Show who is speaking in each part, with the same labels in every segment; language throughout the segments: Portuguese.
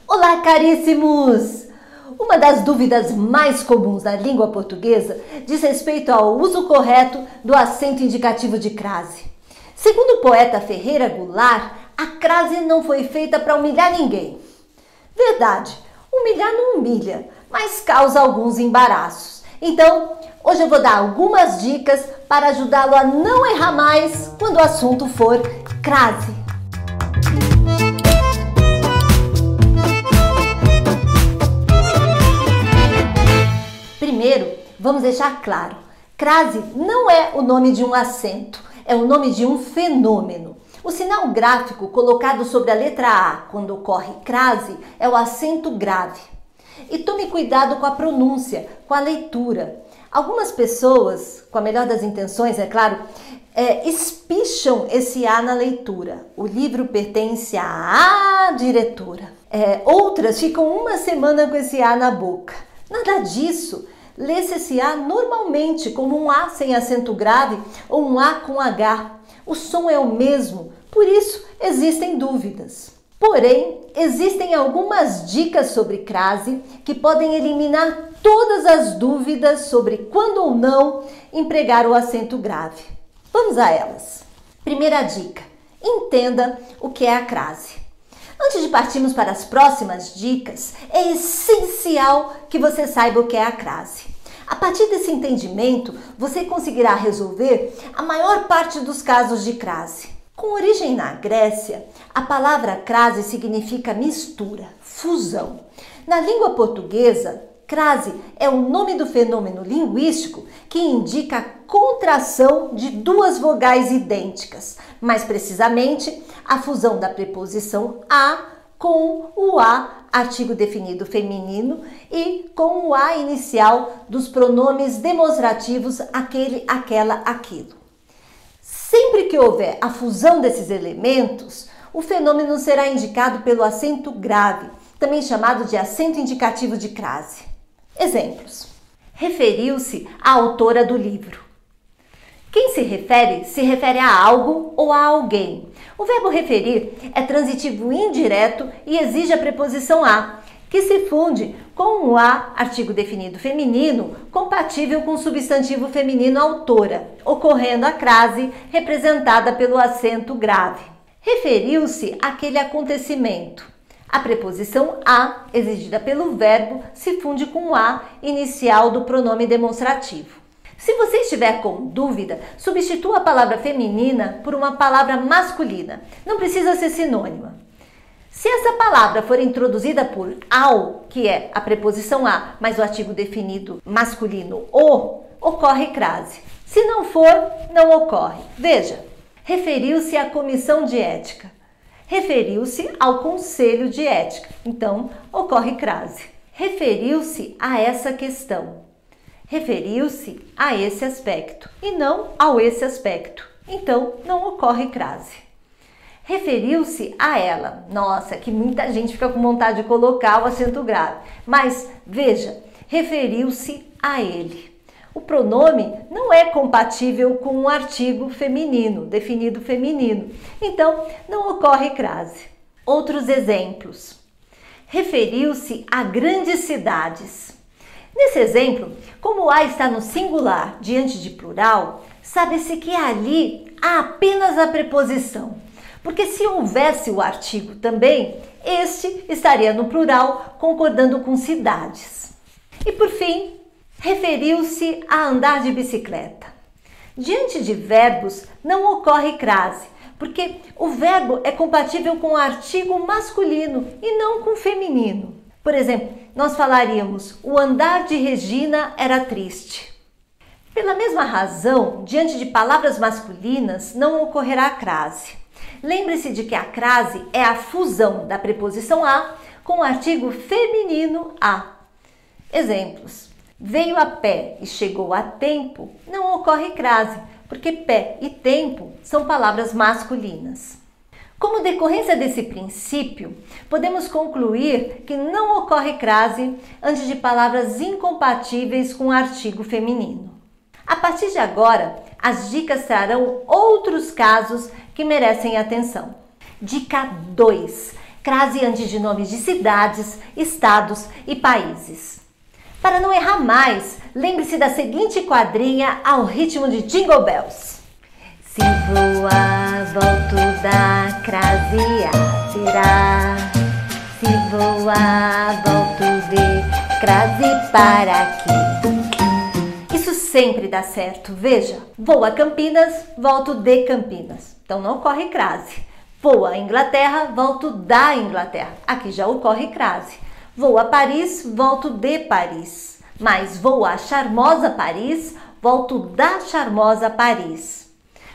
Speaker 1: Olá, caríssimos! Uma das dúvidas mais comuns na língua portuguesa diz respeito ao uso correto do acento indicativo de crase. Segundo o poeta Ferreira Goulart, a crase não foi feita para humilhar ninguém. Verdade, humilhar não humilha, mas causa alguns embaraços. Então, hoje eu vou dar algumas dicas para ajudá-lo a não errar mais quando o assunto for crase. Primeiro, vamos deixar claro, crase não é o nome de um acento, é o nome de um fenômeno. O sinal gráfico colocado sobre a letra A quando ocorre crase é o acento grave. E tome cuidado com a pronúncia, com a leitura. Algumas pessoas, com a melhor das intenções, é claro, espicham esse A na leitura. O livro pertence à diretora. Outras ficam uma semana com esse A na boca. Nada disso. Lê-se esse A normalmente como um A sem acento grave ou um A com H. O som é o mesmo, por isso existem dúvidas. Porém, existem algumas dicas sobre crase que podem eliminar todas as dúvidas sobre quando ou não empregar o acento grave. Vamos a elas. Primeira dica: entenda o que é a crase. Antes de partirmos para as próximas dicas, é essencial que você saiba o que é a crase. A partir desse entendimento, você conseguirá resolver a maior parte dos casos de crase. Com origem na Grécia, a palavra crase significa mistura, fusão. Na língua portuguesa, crase é o nome do fenômeno linguístico que indica a contração de duas vogais idênticas, mais precisamente a fusão da preposição a com o a, artigo definido feminino, e com o a inicial dos pronomes demonstrativos aquele, aquela, aquilo. Sempre que houver a fusão desses elementos, o fenômeno será indicado pelo acento grave, também chamado de acento indicativo de crase. Exemplos: referiu-se à autora do livro. Quem se refere a algo ou a alguém. O verbo referir é transitivo indireto e exige a preposição a, que se funde com o a, artigo definido feminino, compatível com o substantivo feminino autora, ocorrendo a crase representada pelo acento grave. Referiu-se àquele acontecimento. A preposição a, exigida pelo verbo, se funde com o a inicial do pronome demonstrativo. Se você estiver com dúvida, substitua a palavra feminina por uma palavra masculina. Não precisa ser sinônima. Se essa palavra for introduzida por ao, que é a preposição a, mais o artigo definido masculino o, ocorre crase. Se não for, não ocorre. Veja, referiu-se à comissão de ética. Referiu-se ao conselho de ética. Então, ocorre crase. Referiu-se a essa questão. Referiu-se a esse aspecto e não ao esse aspecto. Então, não ocorre crase. Referiu-se a ela. Nossa, que muita gente fica com vontade de colocar o acento grave. Mas, veja, referiu-se a ele. O pronome não é compatível com um artigo feminino, definido feminino. Então, não ocorre crase. Outros exemplos. Referiu-se a grandes cidades. Nesse exemplo, como o a está no singular diante de plural, sabe-se que ali há apenas a preposição. Porque se houvesse o artigo também, este estaria no plural, concordando com cidades. E por fim, referiu-se a andar de bicicleta. Diante de verbos não ocorre crase, porque o verbo é compatível com o artigo masculino e não com o feminino. Por exemplo, nós falaríamos: o andar de Regina era triste. Pela mesma razão, diante de palavras masculinas não ocorrerá crase. Lembre-se de que a crase é a fusão da preposição a com o artigo feminino a. Exemplos: veio a pé e chegou a tempo, não ocorre crase, porque pé e tempo são palavras masculinas. Como decorrência desse princípio, podemos concluir que não ocorre crase antes de palavras incompatíveis com o artigo feminino. A partir de agora, as dicas trarão outros casos que merecem atenção. Dica 2. crase antes de nomes de cidades, estados e países. Para não errar mais, lembre-se da seguinte quadrinha ao ritmo de Jingle Bells. Se voar, volto da crase a virar. Se voar, volto ver crase para aqui. Isso sempre dá certo, veja. Vou a Campinas, volto de Campinas. Então não ocorre crase. Vou à Inglaterra, volto da Inglaterra. Aqui já ocorre crase. Vou a Paris, volto de Paris. Mas vou à charmosa Paris, volto da charmosa Paris.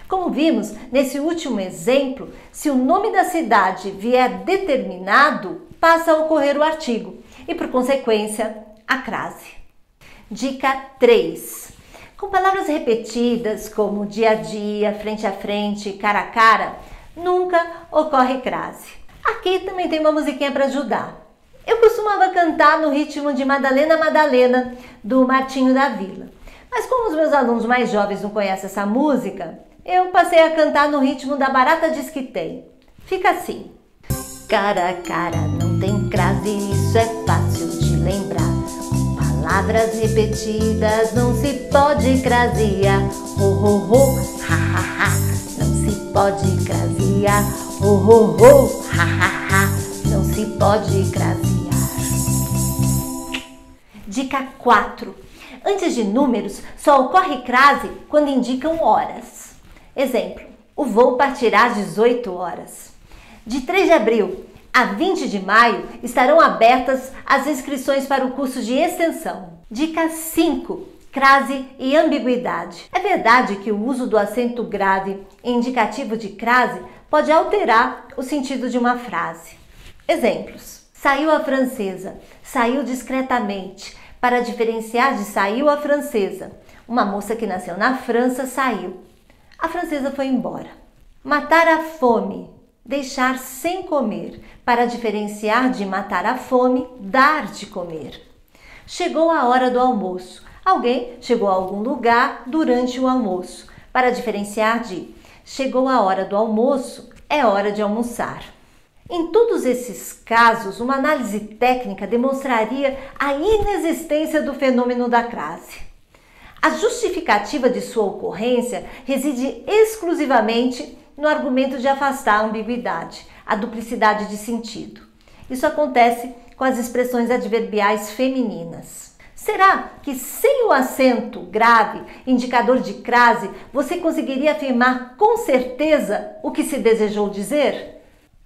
Speaker 1: Como vimos nesse último exemplo, se o nome da cidade vier determinado, passa a ocorrer o artigo e, por consequência, a crase. Dica 3. Com palavras repetidas como dia a dia, frente a frente, cara a cara, nunca ocorre crase. Aqui também tem uma musiquinha para ajudar. Eu costumava cantar no ritmo de Madalena, Madalena, do Martinho da Vila. Mas como os meus alunos mais jovens não conhecem essa música, eu passei a cantar no ritmo da Barata Diz Que Tem. Fica assim. Cara a cara não tem crase, isso é fácil de lembrar. Com palavras repetidas não se pode crasear. Ho, ho, ho, ha, ha, ha. Não se pode crasear. Ho, ho, ho, ha, ha, ha. Não se pode crasear. Dica 4. Antes de números, só ocorre crase quando indicam horas. Exemplo, o voo partirá às 18 horas. De 3 de abril a 20 de maio estarão abertas as inscrições para o curso de extensão. Dica 5. Crase e ambiguidade. É verdade que o uso do acento grave em indicativo de crase pode alterar o sentido de uma frase. Exemplos. Saiu a francesa, saiu discretamente, para diferenciar de saiu a francesa. Uma moça que nasceu na França saiu. A francesa foi embora. Matar a fome, deixar sem comer, para diferenciar de matar a fome, dar de comer. Chegou a hora do almoço. Alguém chegou a algum lugar durante o almoço, para diferenciar de chegou a hora do almoço, é hora de almoçar. Em todos esses casos, uma análise técnica demonstraria a inexistência do fenômeno da crase. A justificativa de sua ocorrência reside exclusivamente no argumento de afastar a ambiguidade, a duplicidade de sentido. Isso acontece com as expressões adverbiais femininas. Será que sem o acento grave, indicador de crase, você conseguiria afirmar com certeza o que se desejou dizer?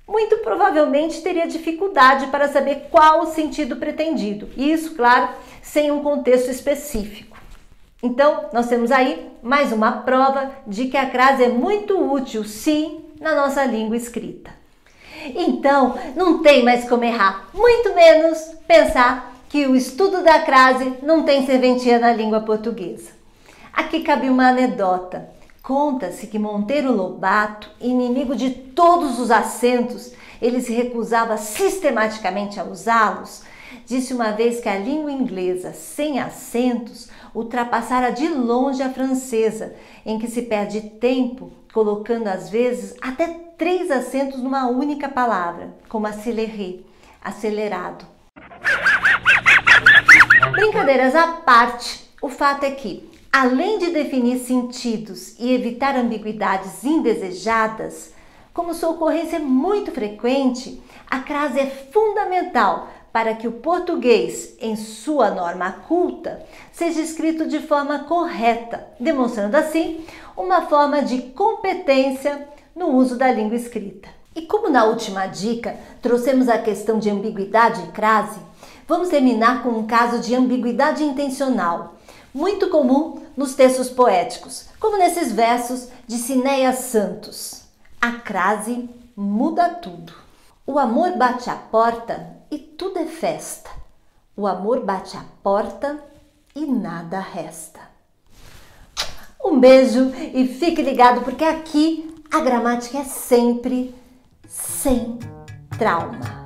Speaker 1: Muito provavelmente teria dificuldade para saber qual o sentido pretendido. Isso, claro, sem um contexto específico. Então, nós temos aí mais uma prova de que a crase é muito útil, sim, na nossa língua escrita. Então, não tem mais como errar, muito menos pensar que o estudo da crase não tem serventia na língua portuguesa. Aqui cabe uma anedota. Conta-se que Monteiro Lobato, inimigo de todos os acentos, ele se recusava sistematicamente a usá-los. Disse uma vez que a língua inglesa, sem acentos, ultrapassara de longe a francesa, em que se perde tempo colocando às vezes até 3 acentos numa única palavra, como accélérer, acelerado. Brincadeiras à parte, o fato é que, além de definir sentidos e evitar ambiguidades indesejadas, como sua ocorrência é muito frequente, a crase é fundamental para que o português, em sua norma culta, seja escrito de forma correta, demonstrando assim uma forma de competência no uso da língua escrita. E como na última dica trouxemos a questão de ambiguidade e crase, vamos terminar com um caso de ambiguidade intencional, muito comum nos textos poéticos, como nesses versos de Cinéas Santos. A crase muda tudo. O amor bate a porta e tudo é festa. O amor bate a porta e nada resta. Um beijo e fique ligado porque aqui a gramática é sempre sem trauma.